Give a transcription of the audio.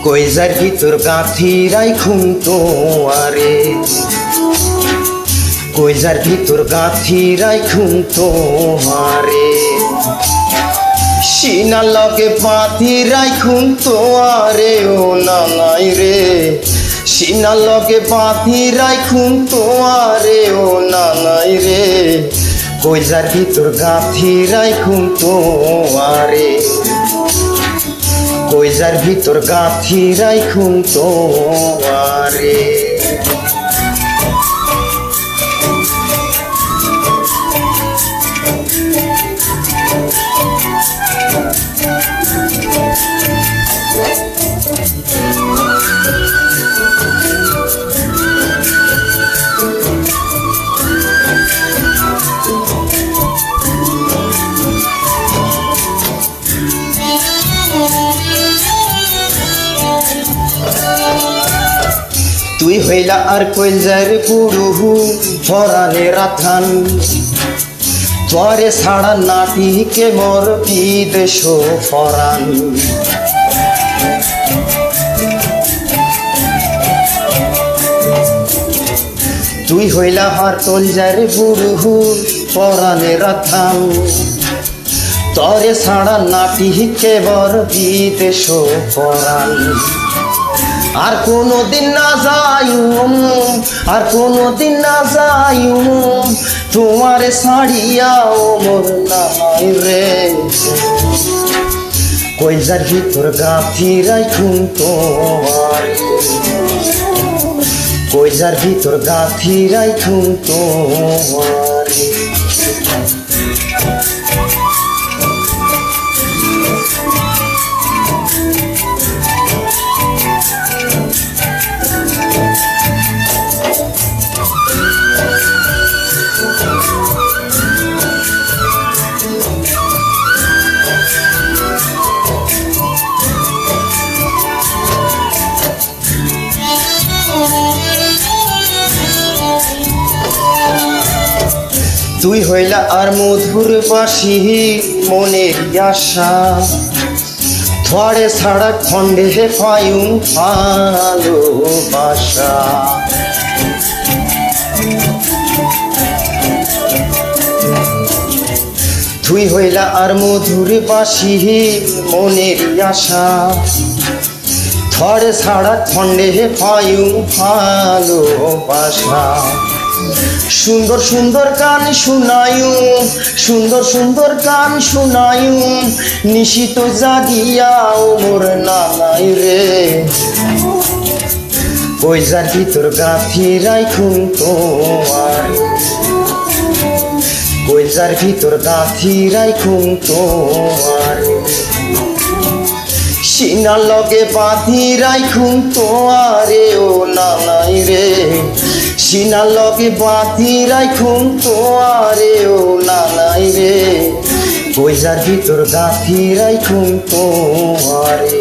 কইজার ভিতর গাঁথি রাইখুম তোয়ারে, কইজার ভিতর গাঁথি রাইখুম তোয়ারে, সিনার লগে বাঁধি রাইখুম তোয়ারে ও নানাই রে, সিনার লগে বাঁধি রাইখুম তোয়ারে ও নানাই রে, কইজার ভিতর গাঁথি রাইখুম তোয়ারে, কইজার ভিতর গাঁথি রাইখুম তোয়ারে। তুই হইলা আর কইজার পুরুহু পরানে রাথান, তোরে ছাড়া নাটিকে মোর বিদেশ ফরান। তুই হইলা আর কইজার পুরুহু পরানে রাথান, তোরে ছাড়া নাটিকে মোর বিদেশ ফরান। আর কোনোদিন না যাইম, আর কোনোদিন না যাইম তোমারে ছাড়িয়াও মোর নাই রে, কইজার ভিতর গাঁথি রাইখুম তোয়ারে, কইজার ভিতর গাঁথি রাইখুম তোয়ারে। তুই হইলা আর মধুর বাসি মনের আশা, থরে ছাড়া খণ্ডে পায়ুম ভালোবাসা। তুই হইলা আর মধুর বাসি মনের আশা, থরে ছাড়া খণ্ডে পায়ুম ভালোবাসা। সুন্দর সুন্দর গান শুনায়ু, সুন্দর সুন্দর গান শুনায়ু নিশিত জাগিয়াও মোর নানাই রে, কইজার ভিতর গাঁথি রাইখুম তোয়ারে, কইজার ভিতর গাঁথি রাইখুম তোয়ারে, সিনার লগে বাঁধি রাইখুম তোয়ারে ও নানাই রে, সিনার লগে বাঁধি রাইখুম তোয়ারে ও নানাই রে, কইজার ভিতর গাঁথি রাইখুম তোয়ারে।